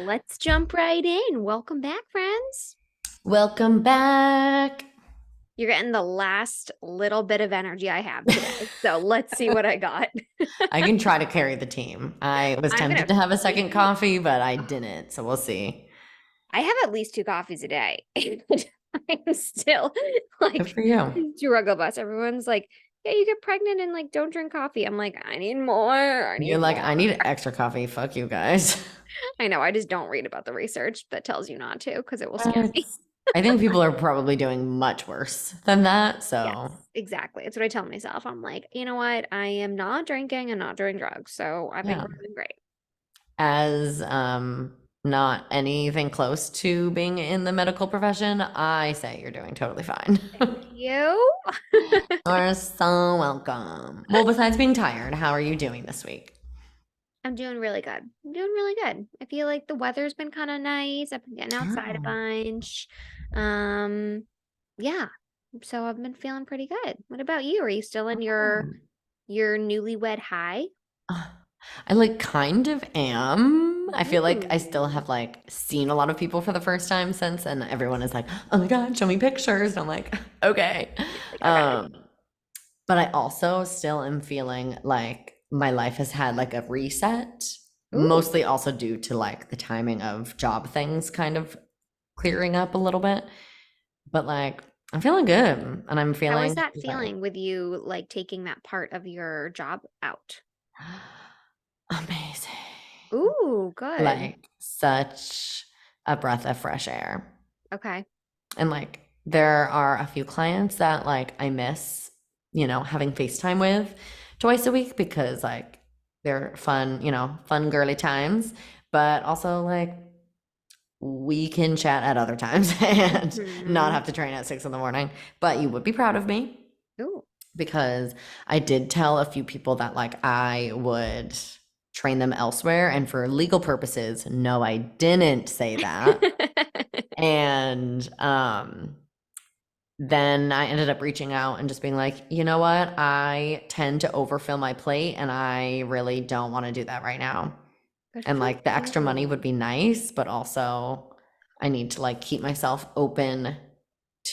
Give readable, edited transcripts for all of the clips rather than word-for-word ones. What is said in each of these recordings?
Let's jump right in. Welcome back, friends. Welcome back. You're getting the last little bit of energy I have today. So let's see what I got. I can try to carry the team. I was I'm tempted gonna to have a second feed. coffee, but I didn't. So we'll see. I have at least 2 coffees a day. I'm still Good like for you. struggle bus. Everyone's like, yeah, you get pregnant and like don't drink coffee. I'm like, I need more. I You're need like, more. I need extra coffee. Fuck you guys. I know. I just don't read about the research that tells you not to because it will scare me. It's- I think people are probably doing much worse than that. Yes, So, exactly. It's what I tell myself. I'm like, you know what? I am not drinking and not doing drugs. So I think yeah. we're doing great. As not anything close to being in the medical profession, I say you're doing totally fine. Thank you. You're so welcome. Well, besides being tired, how are you doing this week? I'm doing really good. I'm doing really good. I feel like the weather's been kind of nice. I've been getting outside a Oh. bunch. Um, yeah. So I've been feeling pretty good. What about you? Are you still in your newlywed high? Uh, I like kind of am. I feel like I still Ooh. have like seen a lot of people for the first time since, and everyone is like, "Oh my God, show me pictures." And I'm like, "Okay." You're like, okay. Um, but I also still am feeling like my life has had like a reset, Ooh. mostly also due to like the timing of job things kind of clearing up a little bit. But like, I'm feeling good, and I'm How is feeling that like feeling with you like taking that part of your job out? amazing. Ooh, good. Like such a breath of fresh air. Okay. And like there are a few clients that like I miss, having FaceTime with twice a week because like they're fun, fun girly times, but also like we can chat at other times and not Hmm. have to train at 6 in the morning. But you would be proud of me Ooh. because I did tell a few people that like I would train them elsewhere. And for legal purposes, no, I didn't say that. And then I ended up reaching out and just being like, you know what? I tend to overfill my plate and I really don't want to do that right now. Good And for like the extra money would you. be nice, but also I need to like keep myself open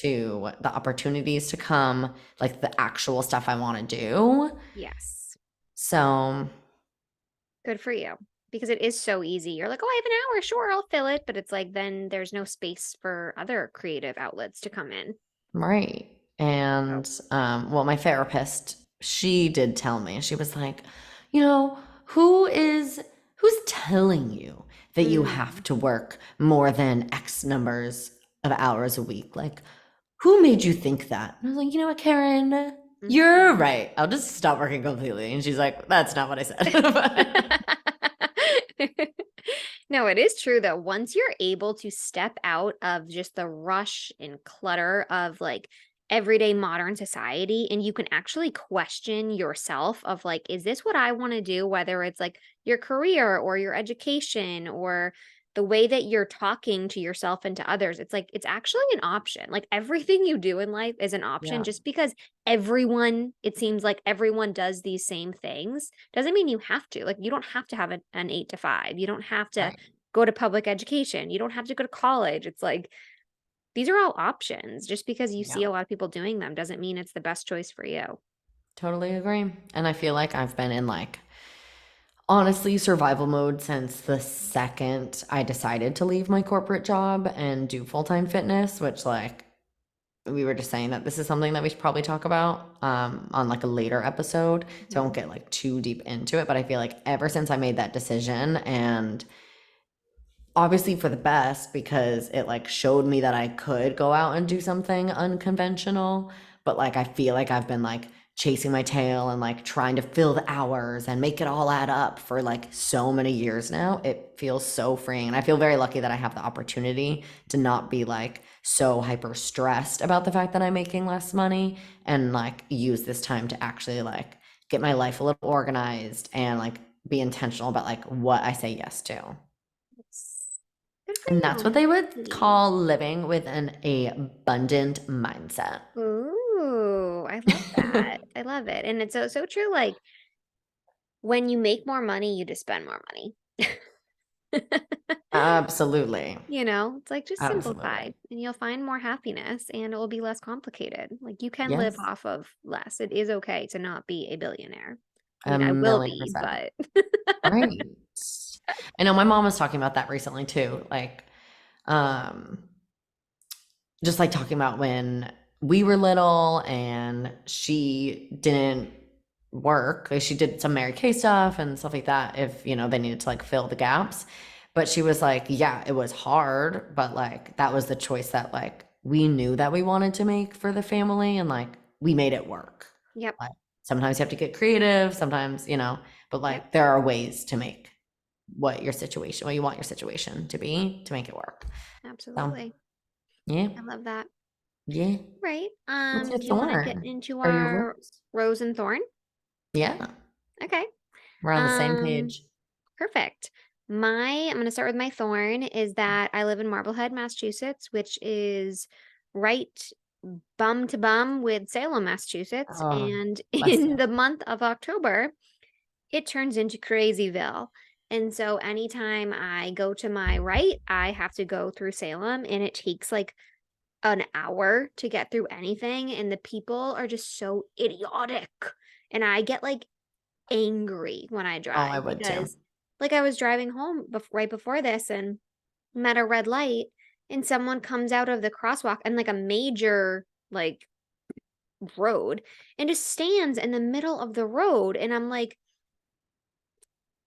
to the opportunities to come, like the actual stuff I want to do. Yes. So, Good for you. Because it is so easy. You're like, oh, I have an hour. Sure, I'll fill it. But it's like, then there's no space for other creative outlets to come in. right. Oh. And well, my therapist, she did tell me, she was like, who's telling you that you have Mm. to work more than X numbers of hours a week? Like, who made you think that? And I was like, you know what, Karen? You're Mhm. right. I'll just stop working completely. And she's like, that's not what I said. No, it is true though. Once you're able to step out of just the rush and clutter of like everyday modern society and you can actually question yourself of like, is this what I want to do? Whether it's like your career or your education or the way that you're talking to yourself and to others, it's like it's actually an option. Like everything you do in life is an option Yeah. just because everyone, it seems like everyone does these same things doesn't mean you have to. Like, you don't have to have an 8 to 5. You don't have to Right. go to public education. You don't have to go to college. It's like, these are all options. Just because you Yeah. see a lot of people doing them doesn't mean it's the best choice for you. Totally agree. And I feel like I've been in like honestly survival mode since the second I decided to leave my corporate job and do full-time fitness, which like we were just saying that this is something that we should probably talk about on like a later episode. So I won't Mhm. get like too deep into it, but I feel like ever since I made that decision and obviously for the best because it like showed me that I could go out and do something unconventional, but like I feel like I've been like chasing my tail and like trying to fill the hours and make it all add up for like so many years now. It feels so freeing and I feel very lucky that I have the opportunity to not be like so hyper stressed about the fact that I'm making less money and like use this time to actually like get my life a little organized and like be intentional about like what I say yes to. Yes. Good for And that's you. what they would Happy. call living with an abundant mindset. Ooh, I love that. I love it. And it's so true. Like when you make more money, you just spend more money. Absolutely. It's like just simplify Absolutely. and you'll find more happiness and it will be less complicated. Like you can live Yes. off of less. It is okay to not be a billionaire. I A mean, I will million be, percent. but Right. I know my mom was talking about that recently too. Like, um, just like talking about when we were little and she didn't work. Like she did some Mary Kay stuff and stuff like that if, they needed to like fill the gaps. But she was like, yeah, it was hard, but like that was the choice that like we knew that we wanted to make for the family and like we made it work. yep, Like sometimes you have to get creative, sometimes, but yep, like there are ways to make what you want your situation to be to make it work. So, absolutely. yeah. I love that. Yeah. Right. What's your Do you want to get thorn into or your our rose? rose and thorn? Yeah, Okay. we're on the same Um, page. Perfect. I'm going to start with my thorn is that I live in Marblehead, Massachusetts, which is right bum to bum with Salem, Massachusetts. Oh, And bless in you. the month of October, it turns into Crazyville. And so anytime I go to my right, I have to go through Salem and it takes like an hour to get through anything. And the people are just so idiotic. And I get like angry when I Oh, I drive would too. because, like, I was driving home right before this and met a red light, and someone comes out of the crosswalk and like a major like road and just stands in the middle of the road. And I'm like,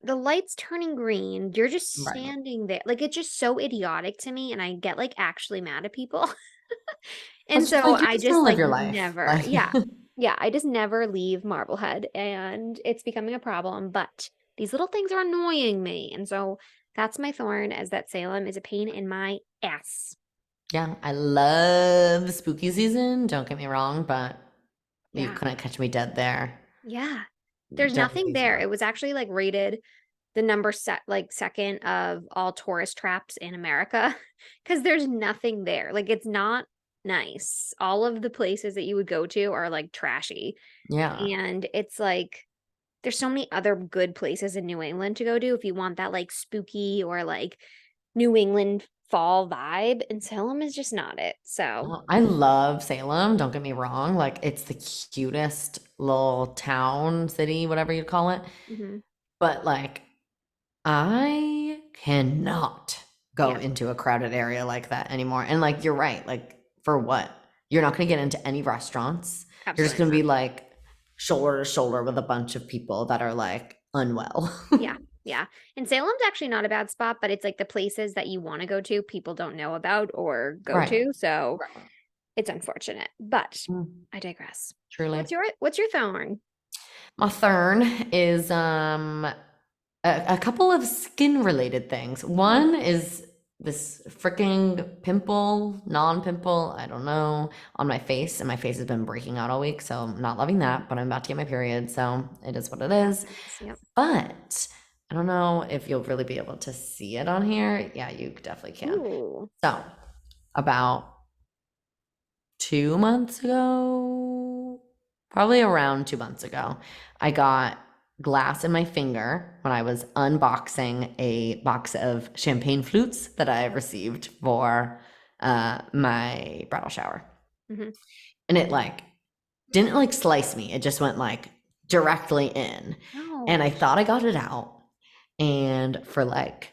the light's turning green. You're just Right. standing there. Like, it's just so idiotic to me. And I get like actually mad at people. And It's just so like you're I just gonna just live like your life. never, Like, yeah, yeah, I just never leave Marblehead and it's becoming a problem. But these little things are annoying me. And so that's my thorn, is that Salem is a pain in my ass. yeah, I love the spooky season. Don't get me wrong, but you Yeah. couldn't catch me dead there. Yeah. There's Don't nothing leave there. your It was actually like rated the number set like second of all tourist traps in America because there's nothing there. Like it's not nice. All of the places that you would go to are like trashy. Yeah. And it's like there's so many other good places in New England to go to if you want that like spooky or like New England fall vibe. And Salem is just not it. So, I love Salem, don't get me wrong. Like it's the cutest little town, city, whatever you'd call it. mhm, But like I cannot go yeah, into a crowded area like that anymore. And like you're right, like for what? You're not going to get into any restaurants. You're just absolutely going to not. be like shoulder to shoulder with a bunch of people that are like unwell. Yeah. Yeah. And Salem's actually not a bad spot, but it's like the places that you want to go to, people don't know about or go Right. to. So Right. it's unfortunate. But Mm, I digress. truly. What's your thorn? My thorn is a couple of skin related things. Mm, One is this freaking pimple, non-pimple, I don't know, on my face, and my face has been breaking out all week, so I'm not loving that, but I'm about to get my period, so it is what it is. happens. Yep. But I don't know if you'll really be able to see it on here. Yeah, you definitely can. Ooh. So, about 2 months ago, probably around 2 months ago, I got glass in my finger when I was unboxing a box of champagne flutes that I received for my bridal shower. Hmm. And it like didn't like slice me, it just went like directly in. And I Ouch. thought I got it out. And for like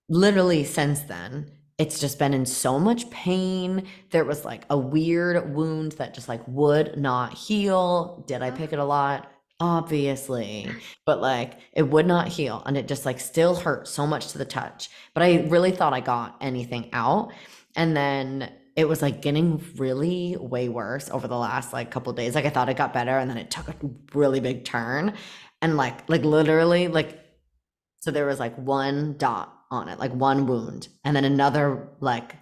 literally since then, it's just been in so much pain. There was like a weird wound that just like would not heal. Did I pick Ugh. it a lot? Obviously, but like it would not heal and it just like still hurt so much to the touch. But I really thought I got anything out. And then it was like getting really way worse over the last like couple days. Like I thought it got better and then it took a really big turn. And like literally like so there was like one dot on it, like one wound, and then another like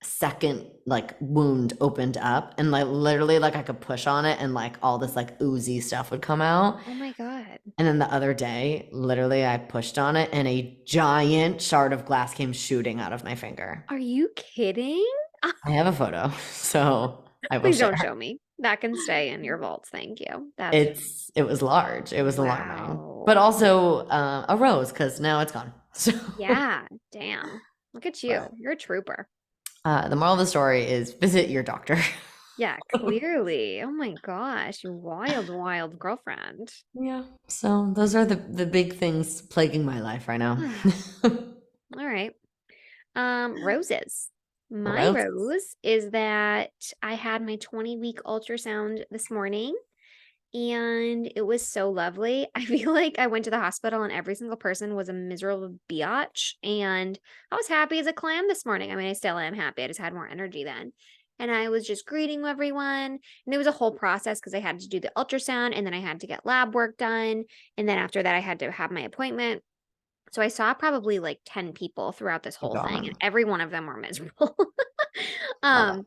second like wound opened up, and like literally like I could push on it, and like all this like oozy stuff would come out. Oh my God. And then the other day, literally, I pushed on it, and a giant shard of glass came shooting out of my finger. Are you kidding? I have a photo, so I will Please don't share. show me. That can stay in your vaults. Thank you. That's It was large. It was alarming, but wow. also a rose because now it's gone. So Yeah. Damn. Look at you. But You're a trooper. the moral of the story is visit your doctor. Yeah, clearly. Oh my gosh, you wild, wild girlfriend. Yeah. So those are the big things plaguing my life right now. All right. Roses. My Roses. rose is that I had my 20-week ultrasound this morning and it was so lovely. I feel like I went to the hospital and every single person was a miserable biatch. And I was happy as a clam this morning. I mean, I still am happy. I just had more energy then. And I was just greeting everyone. And it was a whole process because I had to do the ultrasound and then I had to get lab work done. And then after that, I had to have my appointment. So I saw probably like 10 people throughout this My whole thing, and God. every one of them were miserable. Love it. um,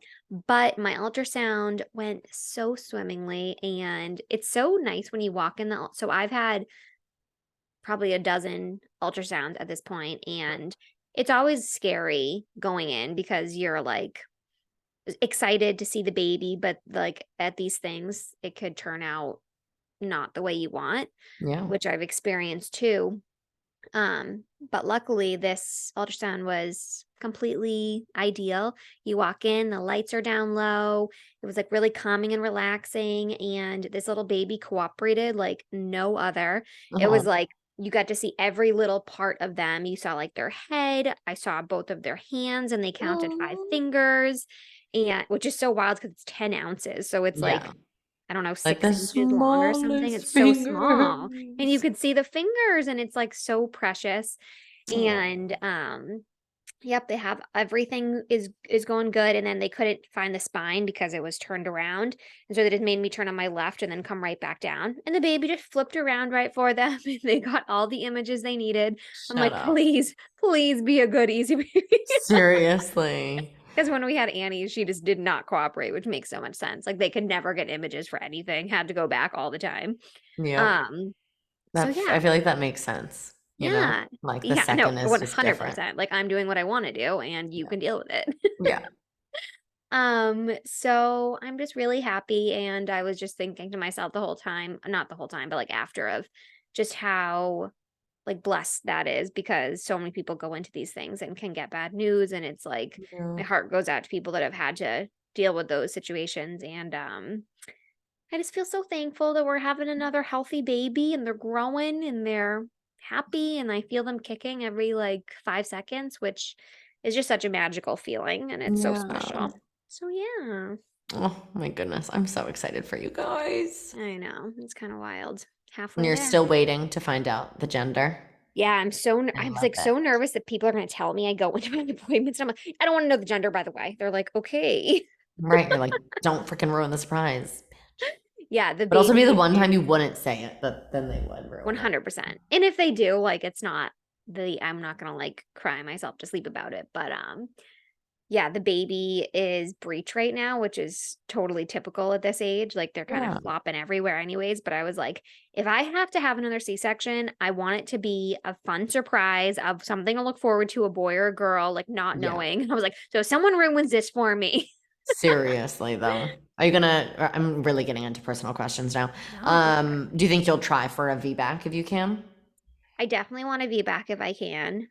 but my ultrasound went so swimmingly, and it's so nice when you walk in the so I've had probably a dozen ultrasounds at this point, and it's always scary going in because you're like excited to see the baby, but like at these things, it could turn out not the way you want, Yeah. which I've experienced too. But luckily this ultrasound was completely ideal. You walk in, the lights are down low. It was like really calming and relaxing. And this little baby cooperated like no other. It was Oh. like you got to see every little part of them. You saw like their head. I saw both of their hands and they counted five Oh. fingers. And which is so wild because it's 10 ounces. So it's like Yeah. I don't know, Like 6 the inches long or something. smallest It's so small, and you fingers. could see the fingers, and it's, like, so precious, and, Oh. yep, they have everything is going good, and then they couldn't find the spine because it was turned around, and so they just made me turn on my left and then come right back down, and the baby just flipped around right for them, and they got all the images they needed. I'm Shut like, up. "Please, please be a good, easy baby." Seriously. Because when we had Annie, she just did not cooperate, which makes so much sense. Like, they could never get images for anything, had to go back all the time. Yep. Um, so That yeah. I feel like that makes sense, you know? Yeah. Like the Yeah, no, second is just different. 100%. Like, I'm doing what I wanna do, and you Yeah. can deal with it. Yeah. So I'm just really happy, and I was just thinking to myself the whole time not the whole time, but, like, after of just how, like, blessed that is because so many people go into these things and can get bad news, and it's like, Yeah. my heart goes out to people that have had to deal with those situations, and, I just feel so thankful that we're having another healthy baby and they're growing and they're happy and I feel them kicking every like 5 seconds, which is just such a magical feeling and it's so Yeah. special. So yeah, Oh my goodness. I'm so excited for you guys. I know. It's kind of wild. And Halfway you're there. still waiting to find out the gender. Yeah, I I was love like it. so nervous that people are going to tell me I go into my appointments and I'm like, I don't want to know the gender by the way. They're like, "Okay." Right, you're like, "Don't freaking ruin the surprise." Yeah, the But also be the baby one time you is wouldn't say it, but then they would ruin it. 100%. And if they do, like it's not I'm not going to like cry myself to sleep about it, but yeah, the baby is breech right now, which is totally typical at this age. Like they're kind of Yeah. flopping everywhere anyways, but I was like, if I have to have another C-section, I want it to be a fun surprise of something to look forward to, a boy or a girl, like not Yeah. knowing. I was like, so if someone ruins this for me. Seriously though. Are you gonna I'm really getting into personal questions now. No, go for it. Do you think you'll try for a VBAC if you can? I definitely want to be back if I can.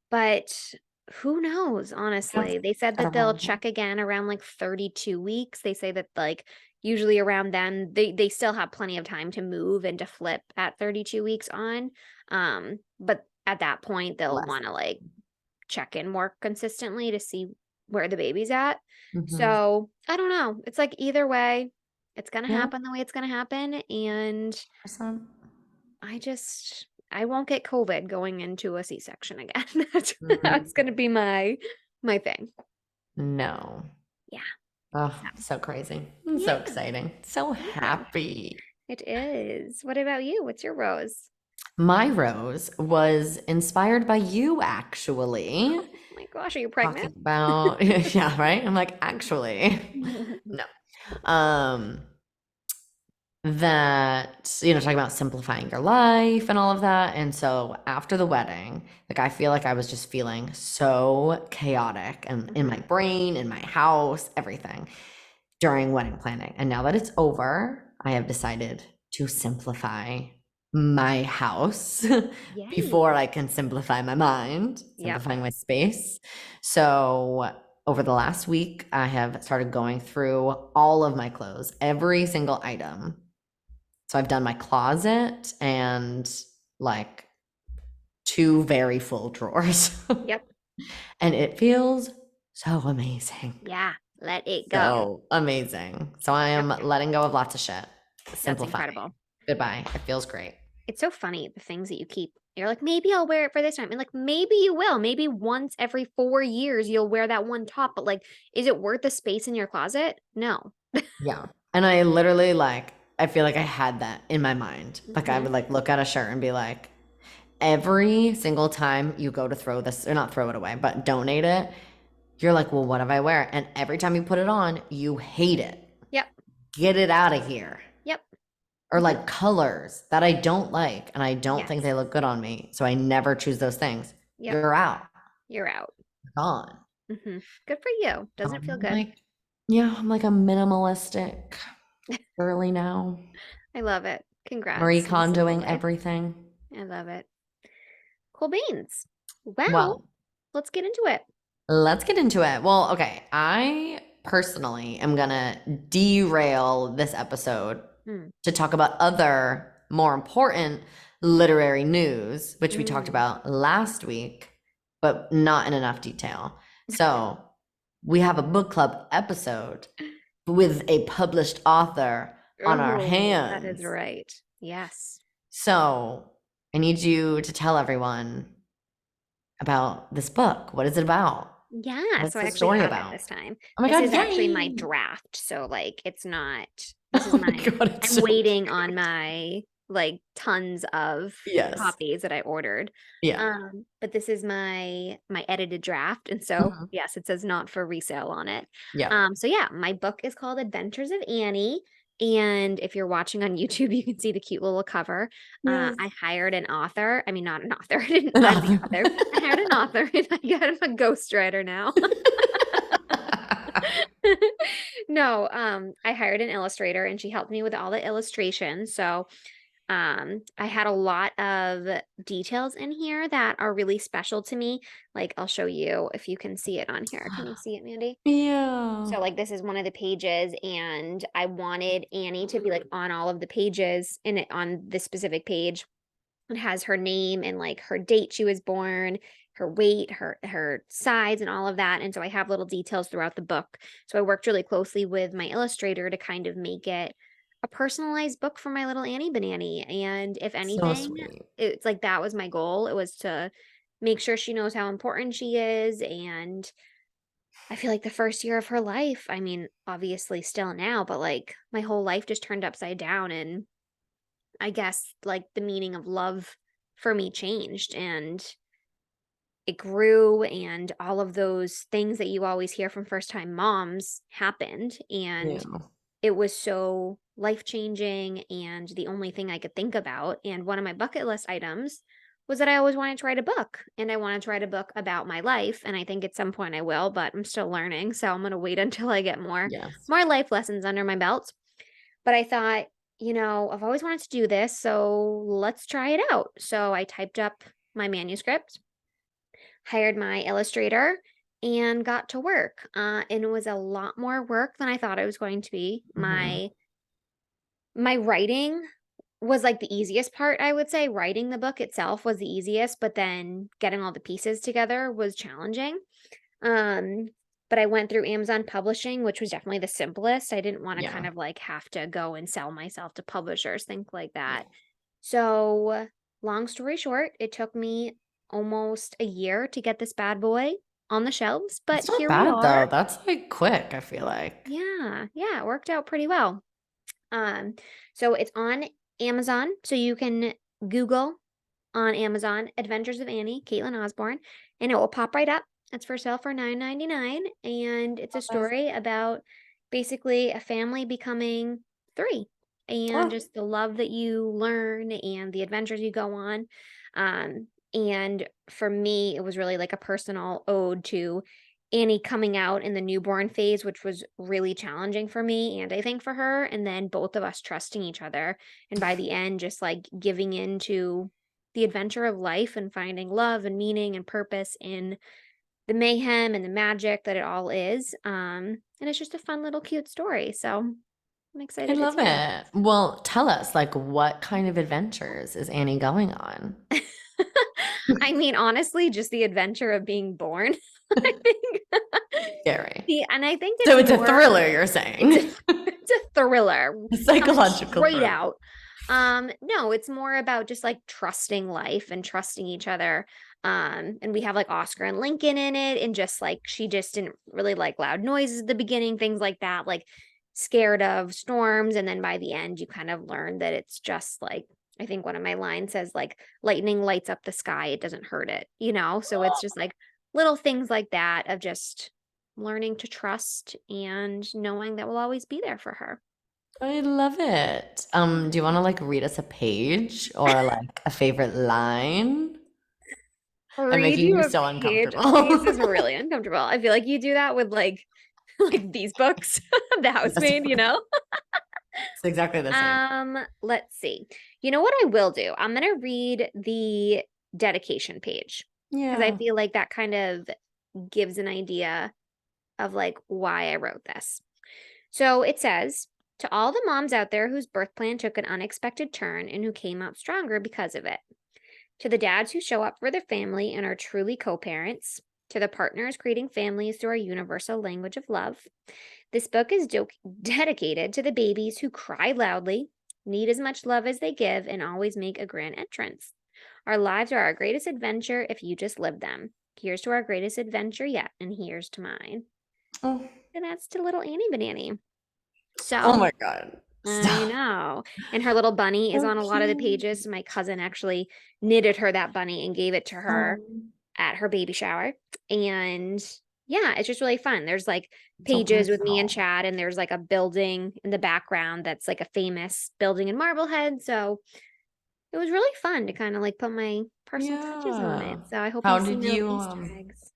But who knows, Yeah. honestly? They said Gotta that they'll run home. check again around like 32 weeks. They say that like usually around then they still have plenty of time to move and to flip at 32 weeks on. But at that point they'll Less. want to like check in more consistently to see where the baby's at. Mhm. So, I don't know. It's like either way, it's going to Yeah, happen the way it's going to happen and 100%. I won't get COVID going into a C-section again. That's Mm, gonna be my thing. no. Yeah. Oh, So, so crazy. So yeah, exciting. So yeah, happy. it is. What about you? What's your rose? My rose was inspired by you, actually. Oh my gosh, are you pregnant? Talking about, yeah, right? I'm like, actually, no. Um, that, talking about simplifying your life and all of that. And so after the wedding, like, I feel like I was just feeling so chaotic and in my Mhm. brain, in my house, everything during wedding planning. And now that it's over, I have decided to simplify my house Yay. before I can simplify my mind, Yep. simplifying my space. So, over the last week, I have started going through all of my clothes, every single item. So, I've done my closet and like two very full drawers. Yep. And it feels so amazing. Yeah. Let it go. So amazing. So I am Yep. letting go of lots of shit, That's simplifying. incredible. Goodbye. It feels great. It's so funny the things that you keep. You're like, maybe I'll wear it for this time. And like, maybe you will. Maybe once every 4 years you'll wear that one top. But like, is it worth the space in your closet? No. Yeah. And I literally like, I feel like I had that in my mind. Like I Hmm. would like look at a shirt and be like, every single time you go to throw this, or not throw it away, but donate it, you're like, well, what if I wear it? And every time you put it on, you hate it. Yep. Get it out of here. Yep. Or Hmm. like colors that I don't like and I don't think Yes. they look good on me. So I never choose those things. Yep. You're out. You're out. You're gone. Hmm. Good for you. So Doesn't it feel I'm good? like, yeah, I'm like a minimalistic girly now. I love it. Marie Congrats on the simple Kondoing life. everything. I love it. Cool beans. Well, Well, let's get into it. let's get into it. Well, okay. I personally am gonna derail this episode Hmm. to talk about other more important literary news, which we talked Mm. about last week, but not in enough detail. So we have a book club episode with a published author on our Oh, that is hands. right. Yes. So I need you to tell everyone about this book. What is it about? Yeah, so What's I the actually story have it about? this time. Oh my This God, is actually my yay! draft, so, like, it's not this is Oh my my God, it's I'm so waiting cute. on my, like, tons of Yes. copies that I ordered. Yeah. But this is my edited draft, and so, Mhm. yes, it says not for resale on it. Yeah. So yeah, my book is called Adventures of Annie, and if you're watching on YouTube, you can see the cute little cover. Yes. I hired an author. I mean, not an author. I didn't hire the Another. author. I hired an author and I got him a ghostwriter now. No, I hired an illustrator and she helped me with all the illustrations. So, I had a lot of details in here that are really special to me. Like, I'll show you if you can see it on here. Can you see it, Mandy? Yeah. So, like, this is one of the pages, and I wanted Annie to be like on all of the pages in it on this specific page. It has her name and like her date she was born, her weight, her size and all of that. And so I have little details throughout the book. So I worked really closely with my illustrator to kind of make it a personalized book for my little Annie Banani. And if So anything, sweet. it's like that was my goal. It was to make sure she knows how important she is. And I feel like the first year of her life, I mean, obviously still now, but like my whole life just turned upside down, and I guess like the meaning of love for me changed and it grew, and all of those things that you always hear from first time moms happened, Yeah. and it was so life changing and the only thing I could think about. And one of my bucket list items was that I always wanted to write a book, and I wanted to write a book about my life, and I think at some point I will, but I'm still learning, so I'm going to wait until I get Yes. more life lessons under my belt. But I thought, I've always wanted to do this, so let's try it out. So I typed up my manuscript, hired my illustrator, and got to work. And it was a lot more work than I thought it was going to be. Mhm. My writing was like the easiest part, I would say. Writing the book itself was the easiest, but then getting all the pieces together was challenging. Um, but I went through Amazon Publishing, which was definitely the simplest. I didn't wanna kind Yeah. of, like, have to go and sell myself to publishers, think like Yeah. that. So, long story short, it took me almost a year to get this bad boy on the shelves, but It's not here we bad are. though. That's like quick, I feel like. Yeah, yeah, it worked out pretty well. Um, so it's on Amazon, so you can Google on Amazon, Adventures of Annie, Caitlin Osborne, and it will pop right up. It's for sale for 9.99, and it's a Okay. story about basically a family becoming three and Oh, just the love that you learn and the adventures you go on. And for me, it was really like a personal ode to Annie coming out in the newborn phase, which was really challenging for me and I think for her, and then both of us trusting each other. And by the end, just like giving in to the adventure of life and finding love and meaning and purpose in the mayhem and the magic that it all is. And it's just a fun little cute story. So I'm I excited to love tell it. Well, tell us, like, what kind of adventures is Annie going on? it. I mean, honestly, just the adventure of being born, I think. Scary. And I think So it's it's a more thriller, you're it's a saying? it's a thriller A coming psychological straight thriller. out. No, it's more about just like trusting life and trusting each other. And we have like Oscar and Lincoln in it, and just like she just didn't really like loud noises at the beginning, things like that, like scared of storms. And then by the end, you kind of learn that it's just like I think one of my lines says like lightning lights up the sky, it doesn't hurt it, you know? So it's just like little things like that of just learning to trust and knowing that we'll always be there for her. I love it. Do you want to like read us a page or like a favorite line? I'm Read making you you a so page. This uncomfortable. is really uncomfortable. I feel like you do that with like like these books, The Yes, Housemaid, you know? it's exactly the same. Let's see. You know what I will do? I'm gonna read the dedication page because I Yeah. feel like that kind of gives an idea of like why I wrote this. So it says, to all the moms out there whose birth plan took an unexpected turn and who came out stronger because of it. To the dads who show up for their family and are truly co parents. To the partners creating families through our universal language of love. This book is dedicated to the babies who cry loudly, need as much love as they give, and always make a grand entrance. Our lives are our greatest adventure if you just live them. Here's to our greatest adventure yet, and here's to mine. Oh, And that's to little Annie Banani. oh So my God. I Stop. know. And her little bunny is So on a lot of the cute. pages. My cousin actually knitted her that bunny and gave it to her Oh, at her baby shower. And yeah, it's just really fun. There's like so pages with me and personal. Chad, and there's like a building in the background that's like a famous building in Marblehead. So it was really fun to kind of like put my personal touches on Yeah. it. So I hope you How see did my little you Easter eggs.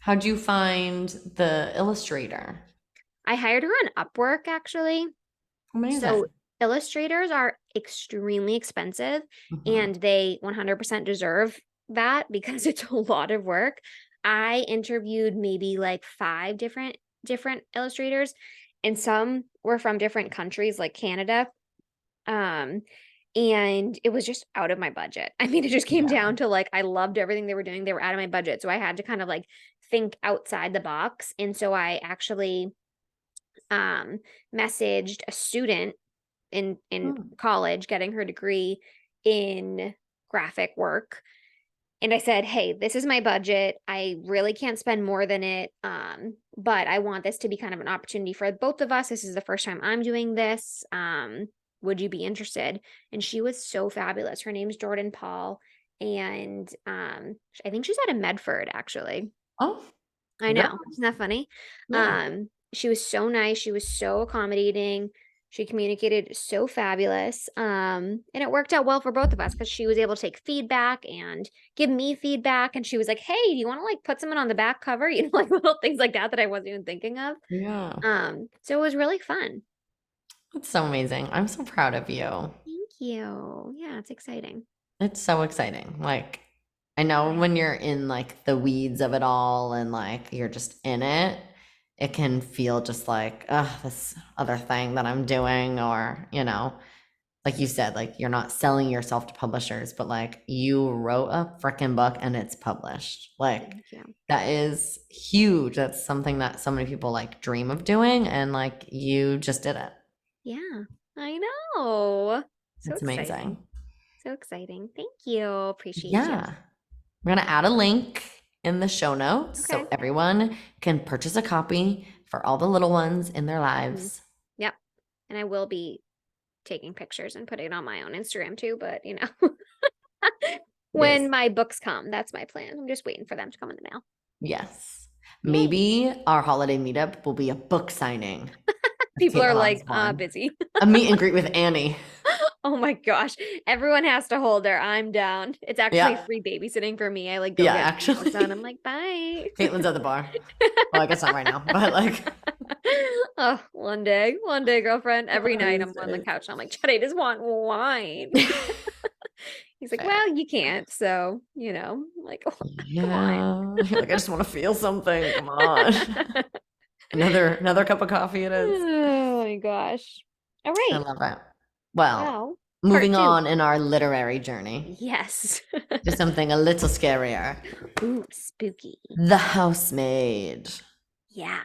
how'd you find the illustrator? I hired her on Upwork actually. So Amazing. illustrators are extremely expensive Mhm. and they 100% deserve that because it's a lot of work. I interviewed maybe like 5 different illustrators and some were from different countries like Canada. Um and it was just out of my budget. I mean, it just came Yeah. down to like I loved everything they were doing. They were out of my budget. So I had to kind of like think outside the box. And so I actually um messaged a student in Mm. college getting her degree in graphic work, and I said, "Hey, this is my budget. I really can't spend more than it, but I want this to be kind of an opportunity for both of us. This is the first time I'm doing this. Would you be interested?" And she was so fabulous. Her name's Jordan Paul, and I think she's out of Medford actually. Oh, I girl. know. Isn't that funny? Yeah. She was so nice. She was so accommodating. She communicated so fabulous. And it worked out well for both of us because she was able to take feedback and give me feedback. And she was like, "Hey, do you want to like put someone on the back cover?" You know, like little things like that that I wasn't even thinking of. Yeah. So it was really fun. That's so amazing. I'm so proud of you. Thank you. Yeah, it's exciting. It's so exciting. Like, I know when you're in like the weeds of it all and like you're just in it, it can feel just like, this other thing that I'm doing, or, like you said, like you're not selling yourself to publishers, but like you wrote a freaking book and it's published. Like, Thank you. that is huge. That's something that so many people like dream of doing, and like you just did it. Yeah, I know. So It's exciting. amazing. So exciting. Thank you. Appreciate you. Yeah. We're going to add a link in the show notes Okay. so everyone can purchase a copy for all the little ones in their Mhm. lives. Yep. And I will be taking pictures and putting it on my own Instagram too, but It is. when my books come, that's my plan. I'm just waiting for them to come in the mail. Yes. Yay. Maybe our holiday meetup will be a book signing of People Kate are Milan's like, one. busy. A meet and greet with Annie. Oh my gosh. Everyone has to hold her. I'm down. It's actually Yeah. free babysitting for me. I like go Yeah, get my nails done. I'm actually. like, bye. Caitlin's at the bar. Well, I guess not right now, but like Oh, one day, girlfriend. Every night I'm on the Amazing. couch. And I'm like, Chad, I just want wine. He's like, Fair. well, you can't. So, I'm like, oh, come on. Yeah. You're like, I just want to feel something. Come on. Another cup of coffee it is. Oh my gosh. All I right. love it. Well, Well, part moving two. on in our literary journey Yes. to something a little scarier. Ooh, spooky. The Housemaid. Yeah.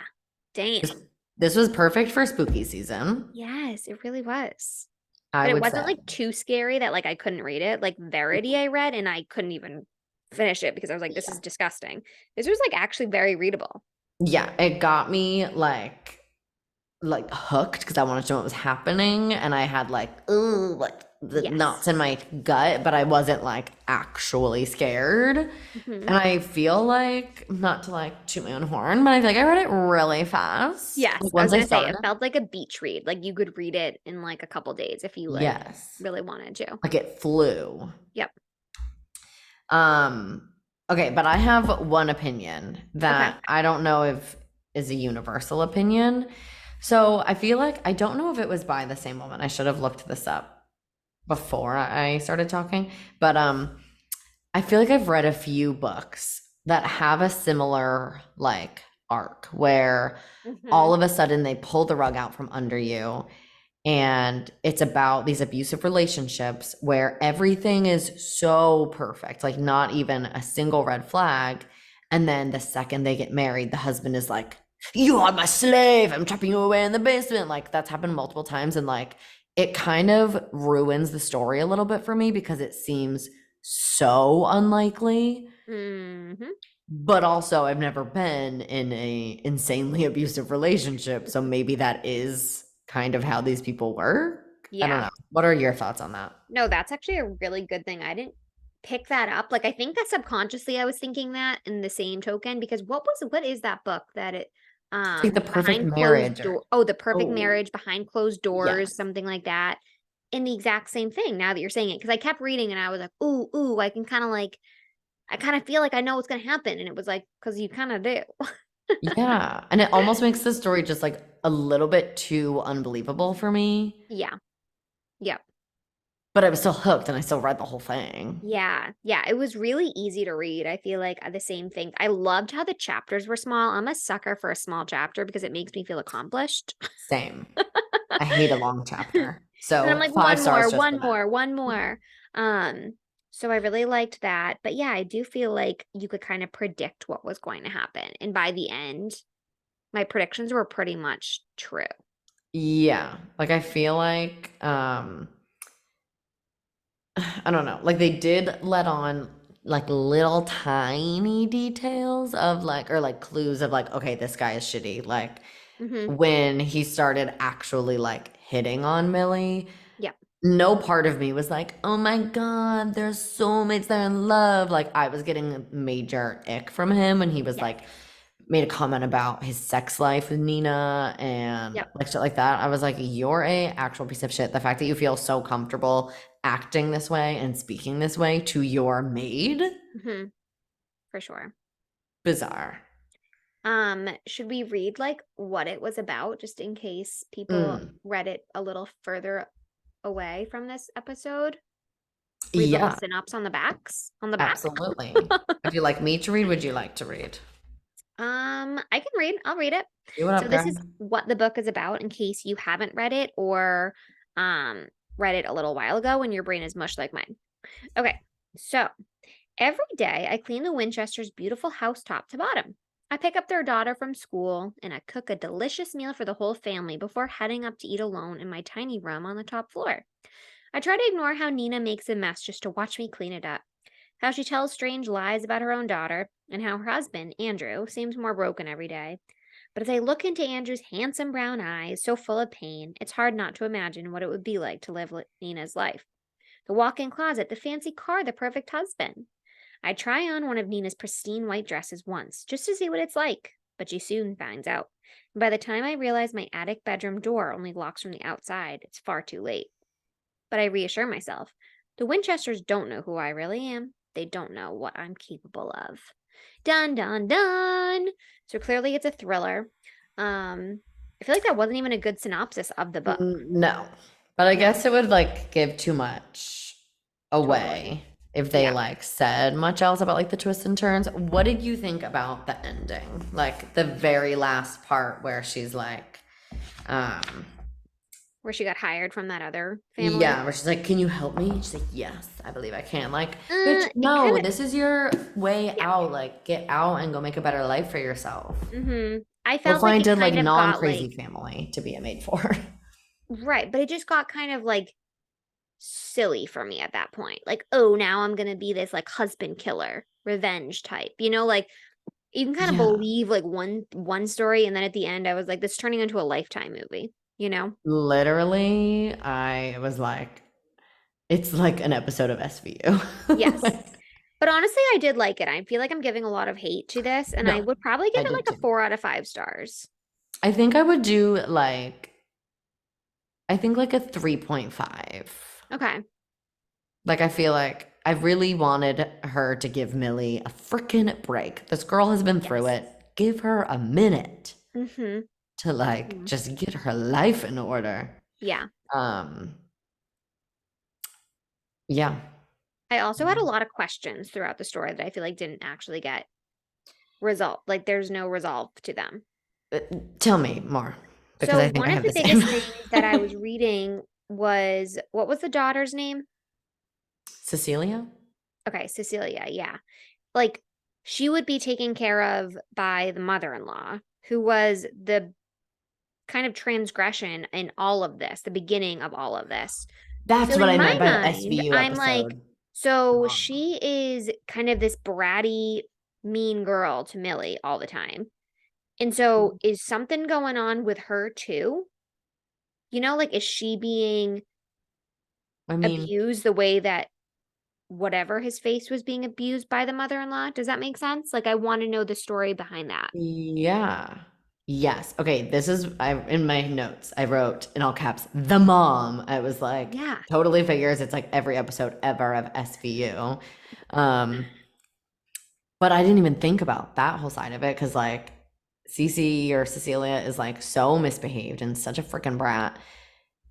This, Damn. this was perfect for spooky season, Yes, it really was. I But it would wasn't say. like too scary that like I couldn't read it. Like Verity I read and I couldn't even finish it because I was like, this Yeah. is disgusting. This was like actually very readable. Yeah, it got me like hooked because I wanted to know what was happening, and I had like ooh like the knots Yes. in my gut, but I wasn't like actually scared. Hmm. And I feel like not to like toot my own horn, but I feel like I read it really fast. Yes. Like I was once I gonna say it started, felt like a beach read. Like you could read it in like a couple days if you like yes, really wanted to. like it flew. Yep. Um, okay, but I have one opinion Okay. that I don't know if is a universal opinion. So I feel like I don't know if it was by the same woman. I should have looked this up before I started talking. But I feel like I've read a few books that have a similar like arc where Hmm. all of a sudden they pull the rug out from under you, and it's about these abusive relationships where everything is so perfect, like not even a single red flag. And then the second they get married, the husband is like, you are my slave, I'm trapping you away in the basement. Like that's happened multiple times, and like it kind of ruins the story a little bit for me because it seems so unlikely. Hmm. But also I've never been in a insanely abusive relationship, so maybe that is kind of how these people work. I don't Yeah. know. What are your thoughts on that? No, that's actually a really good thing. I didn't pick that up. Like I think that subconsciously I was thinking that in the same token because what is that book that it It's like the perfect behind closed marriage or door oh, the perfect oh, marriage behind closed doors, yes. something like that. And the exact same thing now that you're saying it. Because I kept reading and I was like, ooh, ooh, I kind of feel like I know what's gonna happen. And it was like, because you kind of do. Yeah. And it almost makes the story just like a little bit too unbelievable for me. Yeah. Yep. But I was still hooked and I still read the whole thing. Yeah, yeah, it was really easy to read. I feel like the same thing. I loved how the chapters were small. I'm a sucker for a small chapter because it makes me feel accomplished. Same. I hate a long chapter. And I'm So like, five one more, stars just for one that. more, one more. Um, so I really liked that. But yeah, I do feel like you could kind of predict what was going to happen. And by the end, my predictions were pretty much true. Yeah. Like I feel like I don't know. Like they did let on like little tiny details of like or like clues of like okay, this guy is shitty. Like Mm-hmm. when he started actually like hitting on Millie, Yep. no part of me was like, "Oh my God, they're soulmates, they're in love." Like I was getting a major ick from him when he was Yes. like made a comment about his sex life with Nina and Yep. like shit like that. I was like, you're a actual piece of shit. The fact that you feel so comfortable acting this way and speaking this way to your maid, Mm-hmm. For sure. bizarre. Should we read like what it was about just in case people Mm, read it a little further away from this episode? Read the whole yeah, synopsis on the back. absolutely. Would you like me to read? Would you like to read? I can read. I'll read it. You what So up, this girl? is what the book is about in case you haven't read it or um read it a little while ago and your brain is mush like mine. Okay. So every day I clean the Winchesters' beautiful house top to bottom. I pick up their daughter from school and I cook a delicious meal for the whole family before heading up to eat alone in my tiny room on the top floor. I try to ignore how Nina makes a mess just to watch me clean it up, how she tells strange lies about her own daughter, and how her husband, Andrew, seems more broken every day. But as I look into Andrew's handsome brown eyes, so full of pain, it's hard not to imagine what it would be like to live Nina's life. The walk in closet, the fancy car, the perfect husband. I try on one of Nina's pristine white dresses once, just to see what it's like, but she soon finds out. And by the time I realize my attic bedroom door only locks from the outside, it's far too late. but I reassure myself. The Winchesters don't know who I really am. They don't know what I'm capable of. Dun dun dun. So clearly it's a thriller. I feel like that wasn't even a good synopsis of the book. No, but I No, guess it would like give too much totally. away if they Yeah. like said much else about like the twists and turns. What did you think about the ending? Like the very last part where she's like, um, Where she got hired from that other family. yeah, where she's like, "Can you help me?" She's like, "Yes, I believe I can." Like, bitch, It kind no, of this is your way yeah. out. Like, get out and go make a better life for yourself. I Go felt like find it a like kind of got like non-crazy family to be a maid for. right, but it just got kind of like silly for me at that point. Like, oh, now I'm gonna be this like husband killer, revenge type. Like you can kind of Yeah. believe like one story, and then at the end, I was like, this is turning into a Lifetime movie. Literally, I was like, it's like an episode of SVU. Yes. But honestly, I did like it. I feel like I'm giving a lot of hate to this, and I No, would probably give I it did like a too. 4 out of 5 stars. I think I would do like, I think like a 3.5. Okay. Like, I feel like I really wanted her to give Millie a freaking break. This girl has been through Yes. it. Give her a minute Mm-hmm. to like Mm-hmm. just get her life in order. Yeah. Um, yeah. I also had a lot of questions throughout the story that I feel like didn't actually get resolved. Like there's no resolve to them. Uh, Tell me more because So I think one I of have the the same. biggest things that I was reading was what was the daughter's name? Cecilia? Okay, Cecilia, yeah. Like she would be taken care of by the mother-in-law, who was the kind of transgression in all of this, the beginning of all of this. That's So what in I my meant by the mind, SVU I'm like, episode. so Drama. she is kind of this bratty, mean girl to Millie all the time. And so is something going on with her too? Like is she being I mean, abused the way that whatever his face was being abused by the mother-in-law? Does that make sense? Like I want to know the story behind that. yeah. Yes. Okay, this is I in my notes. I wrote in all caps, the mom. I was like, Yeah. totally figures it's like every episode ever of SVU. Um, but I didn't even think about that whole side of it because like Cece or Cecilia is like so misbehaved and such a freaking brat.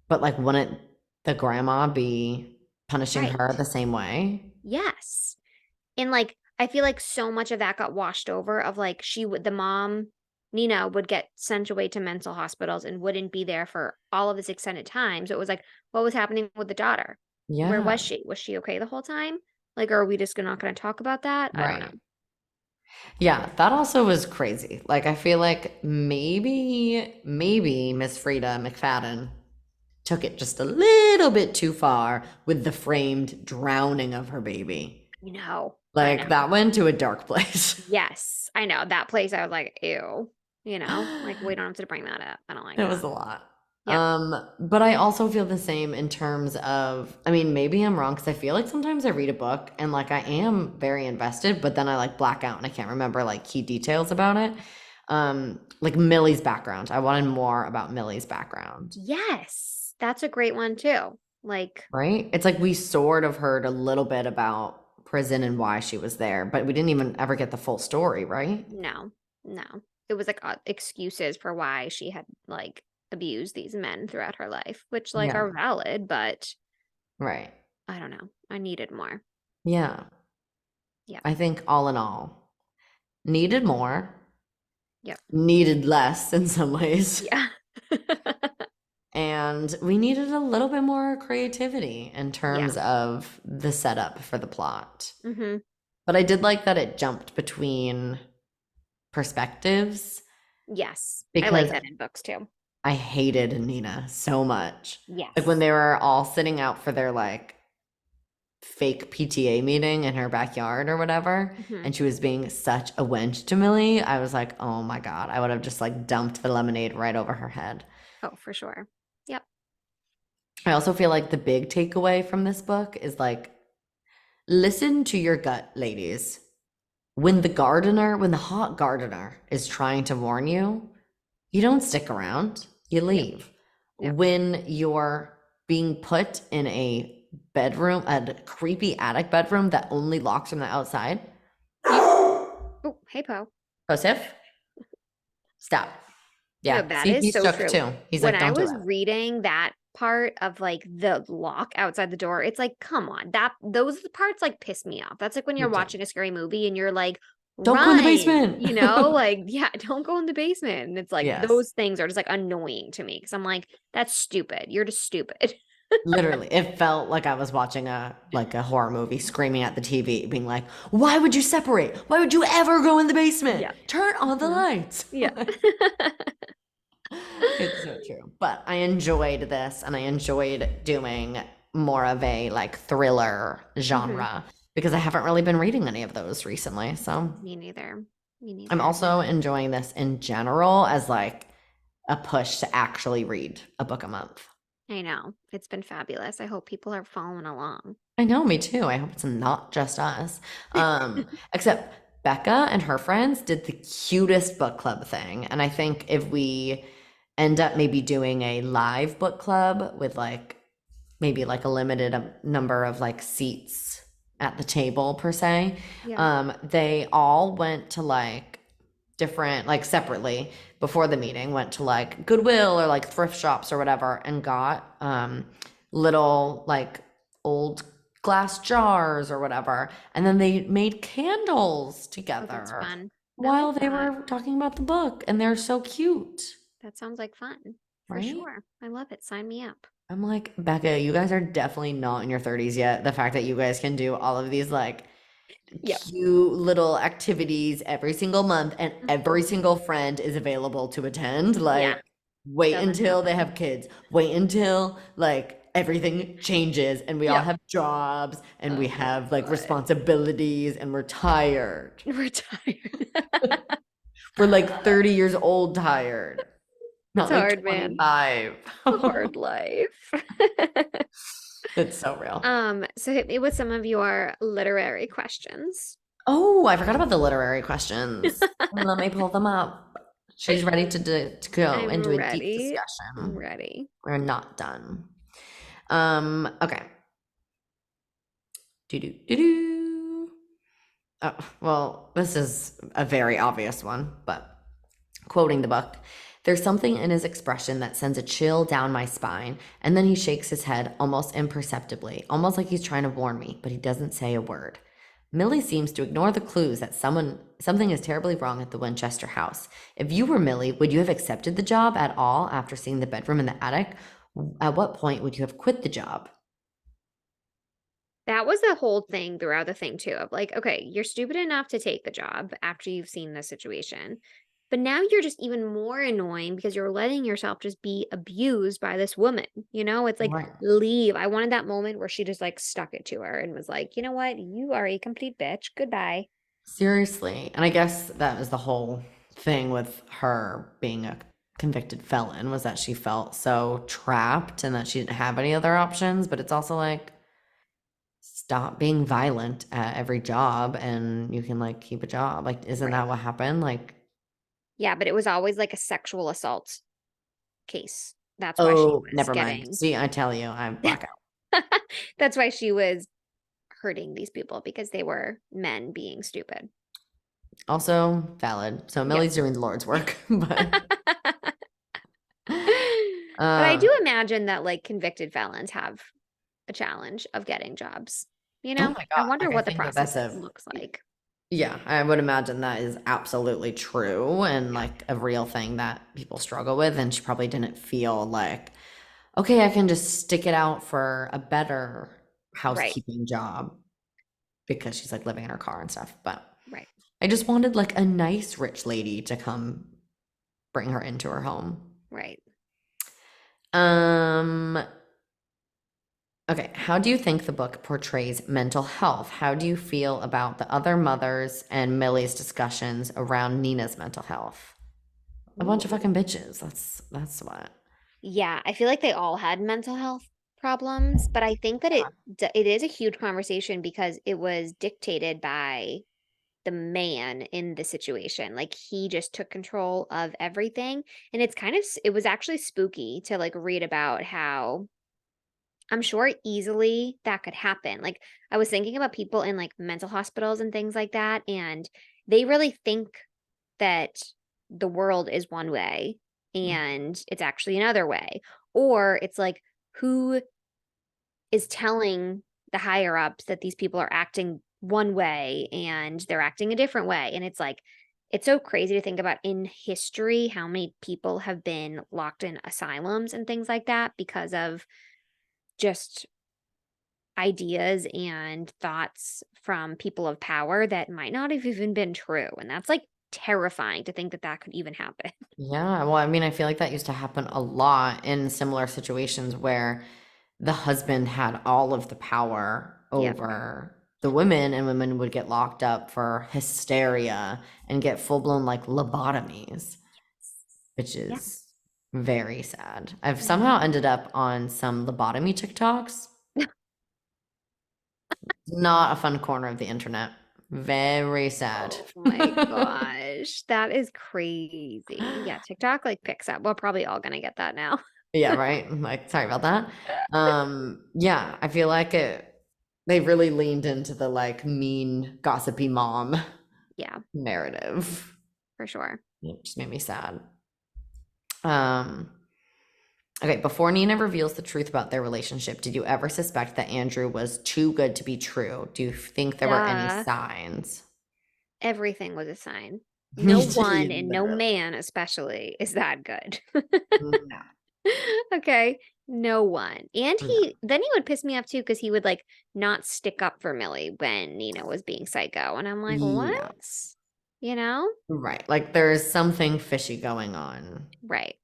But like wouldn't the grandma be punishing her Right. the same way? Yes. And like I feel like so much of that got washed over of like the mom Nina would get sent away to mental hospitals and wouldn't be there for all of this extended time. So it was like, what was happening with the daughter? Where was Yeah, she? Was she okay the whole time? Like, are we just not going to talk about that? I don't right. know. Yeah, that also was crazy. Like I feel like maybe Miss Freida McFadden took it just a little bit too far with the framed drowning of her baby. I Like know. that went to a dark place. Yes, I know. That place, I was like, ew. Like we don't have to bring that up. I don't like It was that. a lot. Yep. But I also feel the same in terms of, I mean, maybe I'm wrong because I feel like sometimes I read a book and like I am very invested, but then I like black out and I can't remember like key details about it. Like Millie's background. I wanted more about Millie's background, Yes, that's a great one too. Like, right? It's like we sort of heard a little bit about prison and why she was there, but we didn't even ever get the full story, right? no, no. It was like excuses for why she had like abused these men throughout her life, which like Yeah, are valid, but right. I don't know. I needed more. Yeah. Yep. I think all in all, needed more, Yep. needed less in some ways. Yeah. And we needed a little bit more creativity in Yeah. terms of the setup for the plot. Mm-hmm. But I did like that it jumped between perspectives Yes. I like because that in books too. I hated Nina so much. Like when Yes. they were all sitting out for their like fake PTA meeting in her backyard or whatever, Mm-hmm. and she was being such a wench to Millie, I was like, oh my God, I would have just like dumped the lemonade right over her head. Oh, for sure. Yep. I also feel like the big takeaway from this book is like, listen to your gut, ladies. When the hot gardener is trying to warn you, you don't stick around, you Yep. leave. Yep. When your being put in a bedroom, a creepy attic bedroom that only locks from the outside. You Oh, hey, Poe. Joseph, stop. No, Yeah. that See, is he so shook true. too. He's When like, I don't do was it. reading that part of like the lock outside the door, it's like, come on, that those parts like piss me off. That's like when Me you're too. watching a scary movie and you're like, Don't go in the run, basement. like, yeah, don't go in the basement. And it's like Yes. those things are just like annoying to me because I'm like, that's stupid. You're just stupid. Literally, it felt like I was watching a horror movie, screaming at the TV, being like, "Why would you separate? Why would you ever go in the basement? Yeah. Turn on the Mhm. lights." Yeah. It's so true. But I enjoyed this, and I enjoyed doing more of a like thriller Mhm. genre because I haven't really been reading any of those recently. So Me neither. Me I'm neither. also enjoying this in general as like a push to actually read a book a month. I know. It's been fabulous. I hope people are following along. I know, me too. I hope it's not just us. Except Becca and her friends did the cutest book club thing. And I think if we end up maybe doing a live book club with like maybe like a limited number of like seats at the table per se, Yeah. they all went to like different, like separately before the meeting, went to like Goodwill or like thrift shops or whatever and got little like old glass jars or whatever. And then they made candles Oh, that's together fun. I like while they that. were talking about the book. And they're so cute, That sounds like fun. For right? sure. I love it. Sign me up. I'm like, Becca, you guys are definitely not in your 30s yet. The fact that you guys can do all of these like Yep. cute little activities every single month and every Mhm. single friend is available to attend. Yeah. Like, wait Doesn't until they happen. have kids. Wait until like everything changes and we all Yep. have jobs and we Oh my have like God. responsibilities and we're tired. We're tired. We're like 30 years old tired, It's not like hard, man. 25. A hard life. It's so real. So hit me with some of your literary questions. Oh, I forgot about the literary questions. Let me pull them up. She's ready to go I'm into a deep ready. I'm discussion. ready. We're not done. Okay. Do do do do. Oh, well, this is a very obvious one, but quoting the book, there's something in his expression that sends a chill down my spine, and then he shakes his head almost imperceptibly, almost like he's trying to warn me, but he doesn't say a word. Millie seems to ignore the clues that something is terribly wrong at the Winchester house. If you were Millie, would you have accepted the job at all after seeing the bedroom in the attic? At what point would you have quit the job? That was the whole thing throughout the thing too of like, okay, you're stupid enough to take the job after you've seen the situation. But now you're just even more annoying because you're letting yourself just be abused by this woman. It's like, Right. leave. I wanted that moment where she just like stuck it to her and was like, you know what? You are a complete bitch. Goodbye. Seriously. And I guess that was the whole thing with her being a convicted felon was that she felt so trapped and that she didn't have any other options. But it's also like, stop being violent at every job and you can like keep a job. Like, isn't Right. that what happened? Like, Yeah, but it was always like a sexual assault case. That's why she oh, was never mind. getting See, I tell you, I'm blackout. that's why she was hurting these people because they were men being stupid. Also valid. So Yep. Millie's doing the Lord's work, but But I do um, imagine that like convicted felons have a challenge of getting jobs. oh my I God. wonder Like I what the think that that's process a looks like. yeah, I would imagine that is absolutely true and Yeah. like a real thing that people struggle with. And she probably didn't feel like, okay, I can just stick it out for a better Right. housekeeping job because she's like living in her car and stuff. But Right. I just wanted like a nice rich lady to come bring her into her home. Right. Um, okay, how do you think the book portrays mental health? How do you feel about the other mothers and Millie's discussions around Nina's mental health? A bunch of Ooh. fucking bitches. That's what. Yeah, I feel like they all had mental health problems, but I think that it is a huge conversation because it was dictated by the man in the situation. Like he just took control of everything. And it was actually spooky to like read about how I'm sure easily that could happen. Like, I was thinking about people in, like, mental hospitals and things like that, and they really think that the world is one way and it's actually another way. Or it's like, who is telling the higher ups that these people are acting one way and they're acting a different way? And it's like, it's so crazy to think about in history how many people have been locked in asylums and things like that because of just ideas and thoughts from people of power that might not have even been true. And that's like terrifying to think that that could even happen. Yeah, well, I mean, I feel like that used to happen a lot in similar situations where the husband had all of the power Yep. over the women, and women would get locked up for hysteria and get full-blown like lobotomies, which Yeah. is very sad. I've Mhm. somehow ended up on some lobotomy TikToks. Not a fun corner of the internet. Very sad. Oh my gosh. That is crazy. Yeah, TikTok like picks up. We're probably all gonna get that now. Yeah, right. I'm like, sorry about that. Yeah, I feel like they really leaned into the like mean, gossipy mom Yeah, narrative. for sure. It just made me sad. Um, okay, before Nina reveals the truth about their relationship, did you ever suspect that Andrew was too good to be true? Do you think there were any Duh. signs? Everything was a sign. No Me too, one and no literally. man especially is that good. No, Okay, no one. And no. he would piss me off too because he would like not stick up for Millie when Nina was being psycho. And I'm like, what? Yeah, You know? right. Like there's something fishy going on. Right.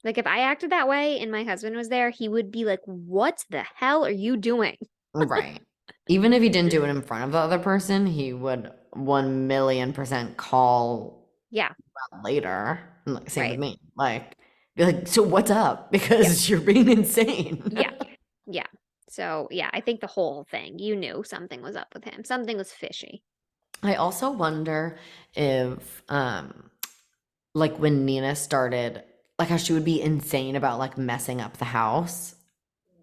Like if I acted that way and my husband was there, he would be like, what the hell are you doing? Right. Even if he didn't do it in front of the other person, he would 1,000,000% call Yeah, out later. And, like, same with right. me. Like, be like, so what's up? Yep. Because you're being insane. Yeah. Yeah. So yeah, I think the whole thing, you knew something was up with him. Something was fishy. I also wonder if, like, when Nina started, like, how she would be insane about like messing up the house.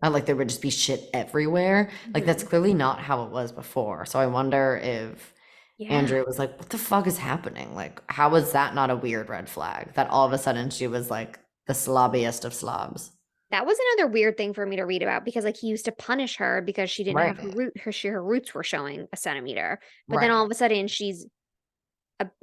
Like there would just be shit everywhere. Like that's Mhm. clearly not how it was before. So I wonder if Yeah. Andrea was like, "What the fuck is happening? Like, how is that not a weird red flag? That all of a sudden she was like the slobbiest of slobs." That was another weird thing for me to read about because like he used to punish her because she didn't have Right, her roots were showing a centimeter. But then all right, of a sudden she's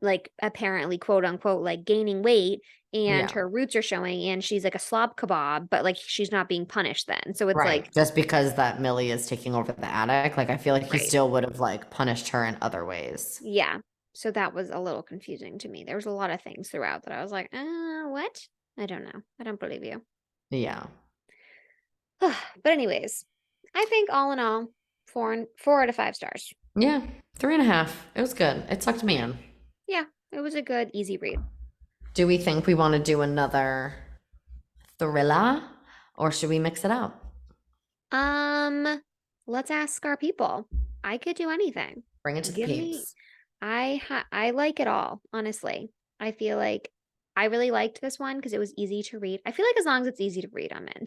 like apparently quote unquote like gaining weight and yeah, her roots are showing and she's like a slob kebab, but like she's not being punished then. So it's right. like, Just because that Millie is taking over the attic, like I feel like he right. still would have like punished her in other ways. Yeah. So that was a little confusing to me. There was a lot of things throughout that I was like, what? I don't know. I don't believe you. Yeah, But anyways, I think all in all, 4 out of 5 stars. yeah, 3.5. It was good. It sucked me Yeah. in. Yeah. It was a good, easy read. Do we think we want to do another thriller, or should we mix it up? Um, let's ask our people. I could do anything. Bring it to the Give me peeps. I like it all, honestly. I feel like I really liked this one because it was easy to read. I feel like as long as it's easy to read, I'm in.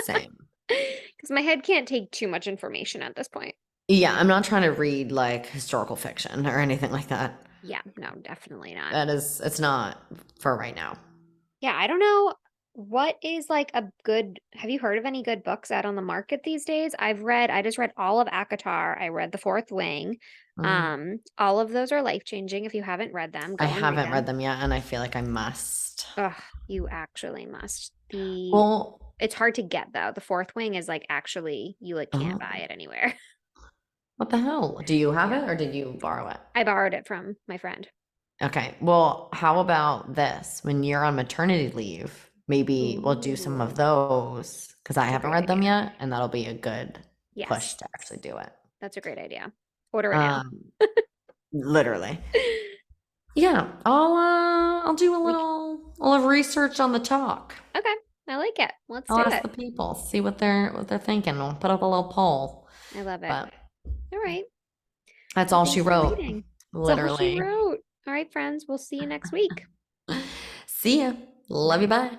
Same. Because my head can't take too much information at this point. Yeah, I'm not trying to read like historical fiction or anything like that. Yeah, no, definitely not. It's not for right now. Yeah, I don't know what is like a good, have you heard of any good books out on the market these days? I just read all of Akatar. I read The Fourth Wing. Mm. All of those are life-changing. If you haven't read them, I go and read haven't read them. them yet, and I feel like I must. Ugh, you actually must. Well, It's hard to get though. The Fourth Wing is like actually you like can't buy oh, it anywhere. what the hell? Do you have Yeah. it or did you borrow it? I borrowed it from my friend. Okay. Well, how about this? When you're on maternity leave, maybe we'll do some of Ooh, those because I that's a haven't great read them idea. yet, and that'll be a good push Yes, to actually do it. that's a great idea. Order it now. Um, literally. Yeah, I'll do We a little research on the talk. okay. I like it. Let's I'll do ask it. the people, see what they're thinking. We'll put up a little poll. I love it. But All right. that's Well, all she thanks for wrote. reading. That's all she Literally. wrote. All right, friends. We'll see you next week. See ya. Love you. Bye. Bye.